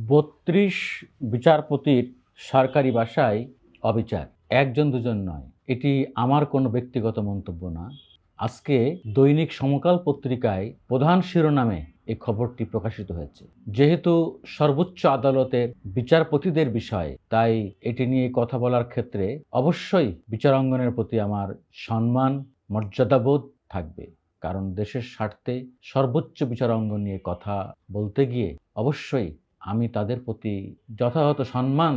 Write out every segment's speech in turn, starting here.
৩২ বিচারপতির সরকারি বাসায় অবিচার। একজন দুজন নয়। এটি আমার কোনো ব্যক্তিগত মন্তব্য না। আজকে দৈনিক সমকাল পত্রিকায় প্রধান শিরোনামে এই খবরটি প্রকাশিত হয়েছে। যেহেতু সর্বোচ্চ আদালতের বিচারপতিদের বিষয়, তাই এটি নিয়ে কথা বলার ক্ষেত্রে অবশ্যই বিচারাঙ্গনের প্রতি আমার সম্মান, মর্যাদাবোধ থাকবে। কারণ দেশের স্বার্থে সর্বোচ্চ বিচারাঙ্গন নিয়ে কথা বলতে গিয়ে অবশ্যই আমি তাদের প্রতি যথাযথ সম্মান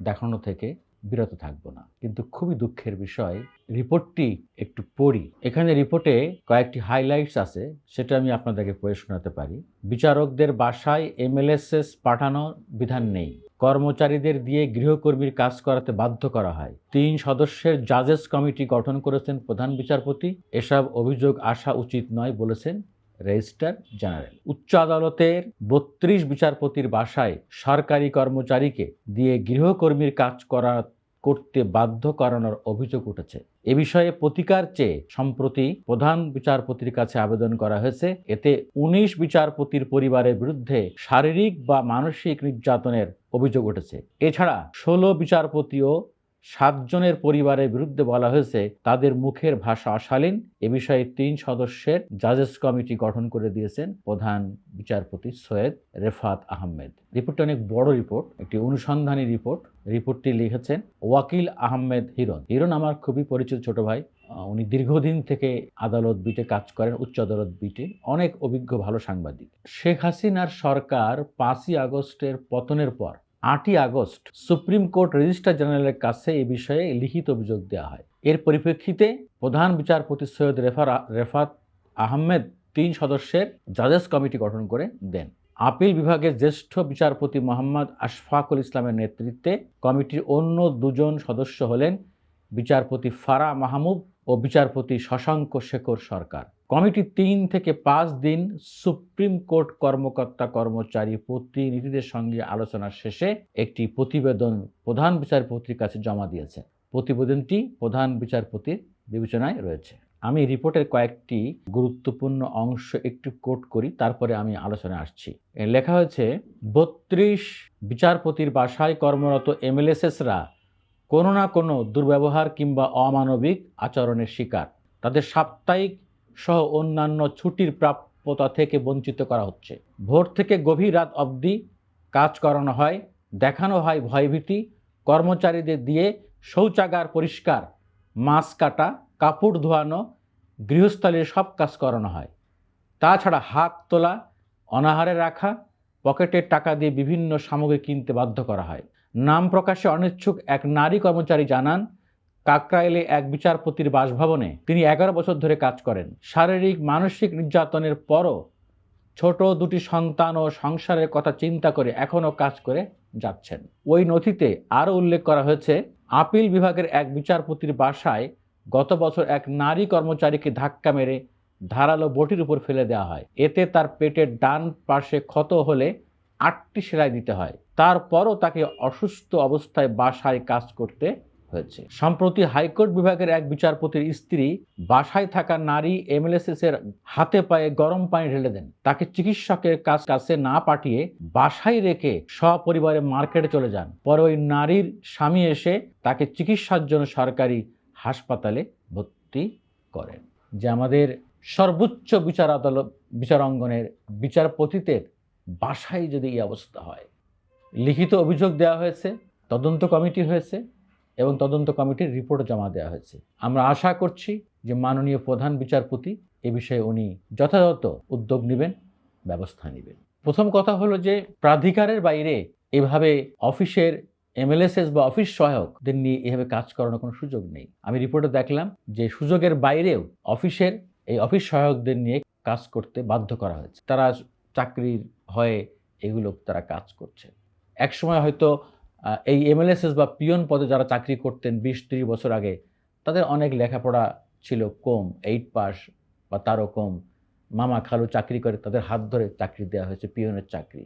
দেখানো থেকে বিরত থাকব না। কিন্তু খুবই দুঃখের বিষয়, রিপোর্টটি একটু পড়ি। এখানে রিপোর্টে কয়েকটি হাইলাইটস আছে, সেটা আমি আপনাদেরকে পড়ে শোনাতে পারি। বিচারকদের বাসায় এমএলএসএস পাঠানোর বিধান নেই। কর্মচারীদের দিয়ে গৃহকর্মীর কাজ করাতে বাধ্য করা হয়। ৩ সদস্যের জাজেস কমিটি গঠন করেছেন প্রধান বিচারপতি। এসব অভিযোগ আসা উচিত নয় বলেছেন রেজিস্ট্রার জেনারেল। উচ্চ আদালতের ৩২ বিচারপতির বাসায় সরকারি কর্মচারীকে দিয়ে গৃহকর্মীর কাজ করতে বাধ্য করানোর অভিযোগ উঠেছে। এ বিষয়ে প্রতিকার চেয়ে সম্প্রতি প্রধান বিচারপতির কাছে আবেদন করা হয়েছে। এতে ১৯ বিচারপতির পরিবারের বিরুদ্ধে শারীরিক বা মানসিক নির্যাতনের অভিযোগ উঠেছে। এছাড়া ১৬ বিচারপতি ও ৭ জনের পরিবারের বিরুদ্ধে বলা হয়েছে তাদের মুখের ভাষা অশালীন। এ বিষয়ে ৩ সদস্যের জাজেস কমিটি গঠন করে দিয়েছেন প্রধান বিচারপতি সৈয়দ রেফাত আহমেদ। রিপোর্টটি অনেক বড় রিপোর্ট, একটি অনুসন্ধানী রিপোর্ট। রিপোর্টটি লিখেছেন ওয়াকিল আহমেদ হিরণ। হিরণ আমার খুবই পরিচিত ছোট ভাই। উনি দীর্ঘদিন থেকে আদালত বিটে কাজ করেন, উচ্চ আদালত বিটে, অনেক অভিজ্ঞ ভালো সাংবাদিক। শেখ হাসিনার সরকার ৫ই আগস্টের পতনের পর ৮ই আগস্ট সুপ্রিম কোর্ট রেজিস্ট্রার জেনারেলের কাছে এ বিষয়ে লিখিত অভিযোগ দেওয়া হয়। এর পরিপ্রেক্ষিতে প্রধান বিচারপতি সৈয়দ রেফাত আহমেদ ৩ সদস্যের জাজেস কমিটি গঠন করে দেন। আপিল বিভাগের জ্যেষ্ঠ বিচারপতি মোহাম্মদ আশফাকুল ইসলামের নেতৃত্বে কমিটির অন্য ২ জন সদস্য হলেন বিচারপতি ফারা মাহমুদ ও বিচারপতি শশাঙ্ক শেখর সরকার। কমিটি ৩ থেকে ৫ দিন সুপ্রিম কোর্ট কর্মকর্তা কর্মচারী প্রতিনিধিদের সঙ্গে আলোচনা শেষে একটি প্রতিবেদন প্রধান বিচারপতির কাছে জমা দিয়েছে। প্রতিবেদনটি প্রধান বিচারপতির বিবেচনায় রয়েছে। আমি রিপোর্টের কয়েকটি গুরুত্বপূর্ণ অংশ একটু কোট করি, তারপরে আমি আলোচনায় আসছি। লেখা হয়েছে ৩২ বিচারপতির বাসায় কর্মরত এমএলএসএসরা কোনো না কোনো দুর্ব্যবহার কিংবা অমানবিক আচরণের শিকার। তাদের সাপ্তাহিক সহ অন্যান্য ছুটির প্রাপ্যতা থেকে বঞ্চিত করা হচ্ছে। ভোর থেকে গভীর রাত অবধি কাজ করানো হয়, দেখানো হয় ভয়ভীতি। কর্মচারীদের দিয়ে শৌচাগার পরিষ্কার, মাছ কাটা, কাপড় ধোয়ানো, গৃহস্থালির সব কাজ করানো হয়। তাছাড়া হাত তোলা, অনাহারে রাখা, পকেটের টাকা দিয়ে বিভিন্ন সামগ্রী কিনতে বাধ্য করা হয়। নাম প্রকাশে অনিচ্ছুক এক নারী কর্মচারী জানান, কাকরাইলে এক বিচারপতির বাসভবনে তিনি ১১ বছর ধরে কাজ করেন। শারীরিক মানসিক নির্যাতনের পরও ছোট ২টি সন্তান ও সংসারের কথা চিন্তা করে এখনও কাজ করে যাচ্ছেন। ওই নথিতে আরও উল্লেখ করা হয়েছে, আপিল বিভাগের এক বিচারপতির বাসায় গত বছর এক নারী কর্মচারীকে ধাক্কা মেরে ধারালো বটির উপর ফেলে দেওয়া হয়। এতে তার পেটের ডান পাশে ক্ষত হলে ৮টি সেলাই দিতে হয়। তারপরও তাকে অসুস্থ অবস্থায় বাসায় কাজ করতে হয়েছে। সম্প্রতি হাইকোর্ট বিভাগের এক বিচারপতির স্ত্রী বাসায় থাকা নারী এমএলএসএস-এর হাতে পায়ে গরম পানি ঢেলে দেন। তাকে চিকিৎসকের কাছে না পাঠিয়ে বাসায় রেখে সপরিবারে মার্কেটে চলে যান। পরে ওই নারীর স্বামী এসে তাকে চিকিৎসার জন্য সরকারি হাসপাতালে ভর্তি করেন। যে আমাদের সর্বোচ্চ বিচারাঙ্গনের বিচারপতিদের বাসায় যদি এই অবস্থা হয়। লিখিত অভিযোগ দেওয়া হয়েছে, তদন্ত কমিটি হয়েছে এবং তদন্ত কমিটির রিপোর্ট জমা দেওয়া হয়েছে। আমরা আশা করছি যে মাননীয় প্রধান বিচারপতি এ বিষয়ে উনি যথাযথ উদ্যোগ নেবেন, ব্যবস্থা নেবেন। প্রথম কথা হলো যে প্রাধিকারের বাইরে এভাবে অফিসের এমএলএসএস বা অফিস সহায়কদের নিয়ে এভাবে কাজ করানোর কোনো সুযোগ নেই। আমি রিপোর্টে দেখলাম যে সুযোগের বাইরেও অফিসের এই অফিস সহায়কদের নিয়ে কাজ করতে বাধ্য করা হয়েছে। তারা চাকরির হয়ে এগুলো তারা কাজ করছে। একসময় হয়তো এই এমএলএসএস বা পিয়ন পদে যারা চাকরি করতেন ২০-৩০ বছর আগে, তাদের অনেক লেখাপড়া ছিল কম, 8 পাস বা তারও কম। মামা খালু চাকরি করে, তাদের হাত ধরে চাকরি দেওয়া হয়েছে, পিয়নের চাকরি।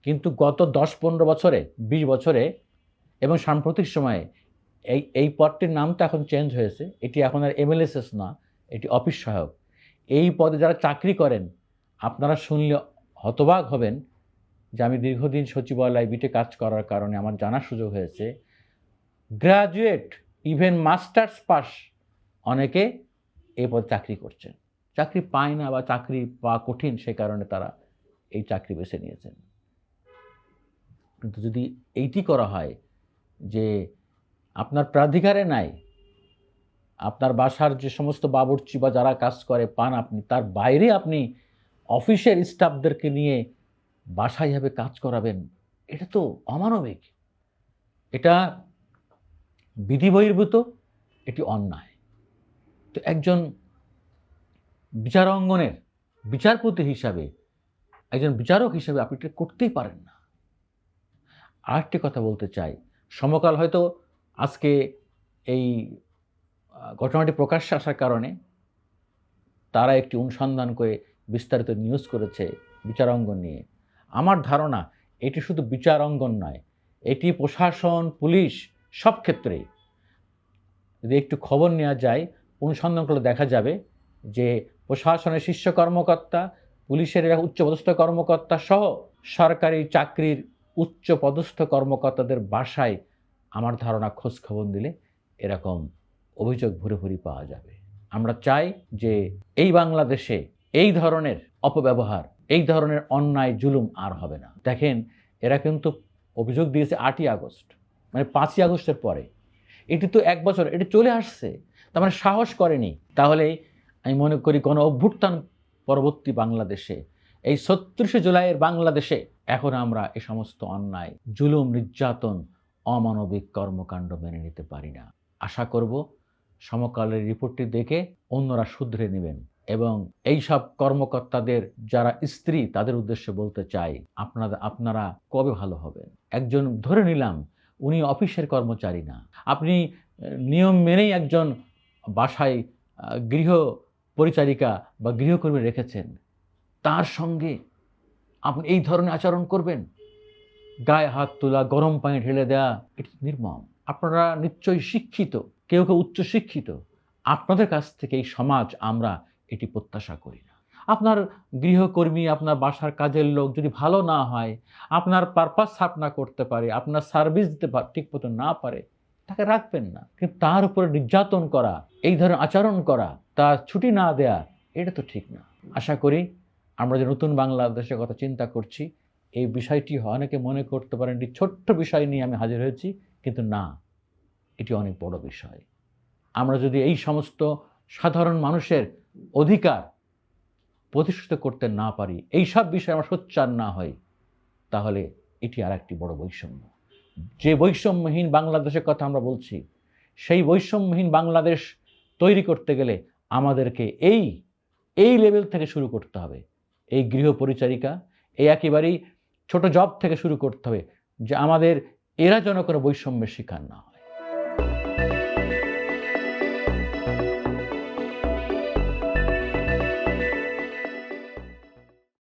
কিন্তু গত ১০-১৫ বছরে, ২০ বছরে এবং সাম্প্রতিক সময়ে এই পদটির নামটা এখন চেঞ্জ হয়েছে। এটি এখন আর এমএলএসএস না, এটি অফিস সহায়ক। এই পদে যারা চাকরি করেন, আপনারা শুনলে হতবাক হবেন যে আমি দীর্ঘদিন সচিবালয় বিটে কাজ করার কারণে আমার জানার সুযোগ হয়েছে, গ্রাজুয়েট ইভেন মাস্টার্স পাস অনেকে এই পদে চাকরি করছেন, চাকরি পায় না বা চাকরি পাওয়া কঠিন, সে কারণে তারা এই চাকরি বেছে নিয়েছেন। কিন্তু যদি এইটি করা হয় যে আপনার প্রাধিকারে নাই, আপনার বাসার যে সমস্ত বাবুর্চি বা যারা কাজ করে পান আপনি, তার বাইরে আপনি অফিসের স্টাফদেরকে নিয়ে বাসায় এভাবে কাজ করাবেন, এটা তো অমানবিক, এটা বিধি বহির্ভূত, এটি অন্যায়। তো একজন বিচার অঙ্গনের বিচারপতি হিসাবে, একজন বিচারক হিসাবে আপনি এটা করতেই পারেন না। আরেকটি কথা বলতে চাই, সমকাল হয়তো আজকে এই ঘটনাটি প্রকাশ্যে আসার কারণে তারা একটি অনুসন্ধান করে বিস্তারিত নিউজ করেছে বিচার অঙ্গন নিয়ে। আমার ধারণা এটি শুধু বিচার অঙ্গন নয়, এটি প্রশাসন, পুলিশ, সব ক্ষেত্রেই যদি একটু খবর নেওয়া যায়, অনুসন্ধান করলে দেখা যাবে যে প্রশাসনের শীর্ষ কর্মকর্তা, পুলিশের উচ্চপদস্থ কর্মকর্তা সহ সরকারি চাকরির উচ্চপদস্থ কর্মকর্তাদের বাসায় আমার ধারণা খোঁজ খবর দিলে এরকম অভিযোগ ভুরি ভুরি পাওয়া যাবে। আমরা চাই যে এই বাংলাদেশে এই ধরনের অপব্যবহার, এই ধরনের অন্যায় জুলুম আর হবে না। দেখেন, এরা কিন্তু অভিযোগ দিয়েছে 8ই আগস্ট, মানে 5ই আগস্টের পরে। এটি তো 1 বছর, এটি চলে আসছে, তার মানে সাহস করেনি। তাহলে আমি মনে করি গণ অভ্যুত্থান পরবর্তী বাংলাদেশে, এই 36শে জুলাইয়ের বাংলাদেশে এখন আমরা এই সমস্ত অন্যায়, জুলুম, নির্যাতন, অমানবিক কর্মকাণ্ড মেনে নিতে পারি না। আশা করব সমকালের রিপোর্টটি দেখে অন্যরা শুধরে নেবেন। এবং এই সব কর্মকর্তাদের যারা স্ত্রী, তাদের উদ্দেশ্যে বলতে চাই, আপনারা কবে ভালো হবেন? একজন ধরে নিলাম উনি অফিসের কর্মচারী না, আপনি নিয়ম মেনেই একজন বাসায় গৃহ পরিচারিকা বা গৃহকর্মী রেখেছেন, তার সঙ্গে আপনি এই ধরনের আচরণ করবেন? গায়ে হাত তোলা, গরম পানি ঢেলে দেওয়া, এটি নির্মম। আপনারা নিশ্চয়ই শিক্ষিত, কেউ কেউ উচ্চশিক্ষিত, আপনাদের কাছ থেকে এই সমাজ আমরা এটি প্রত্যাশা করি না। আপনার গৃহকর্মী, আপনার বাসার কাজের লোক যদি ভালো না হয়, আপনার পারপাস সার্ভ না করতে পারে, আপনার সার্ভিস দিতে ঠিক মতো না পারে, তাকে রাখবেন না। কিন্তু তার উপরে নির্যাতন করা, এই ধরনের আচরণ করা, তার ছুটি না দেয়া, এটা তো ঠিক না। আশা করি আমরা যে নতুন বাংলাদেশের কথা চিন্তা করছি, এই বিষয়টি অনেকে মনে করতে পারেন এটি ছোট্ট বিষয় নিয়ে আমি হাজির হয়েছি, কিন্তু না, এটি অনেক বড় বিষয়। আমরা যদি এই সমস্ত সাধারণ মানুষের অধিকার প্রতিষ্ঠিত করতে না পারি, এই সব বিষয়ে আমরা সোচ্চার না হই, তাহলে এটি আর একটি বড় বৈষম্য। যে বৈষম্যহীন বাংলাদেশের কথা আমরা বলছি, সেই বৈষম্যহীন বাংলাদেশ তৈরি করতে গেলে আমাদেরকে এই লেভেল থেকে শুরু করতে হবে। এই গৃহ পরিচারিকা, এই একেবারেই ছোট জব থেকে শুরু করতে হবে, যে আমাদের এরা যেন কোনো বৈষম্যের শিকার না হয়।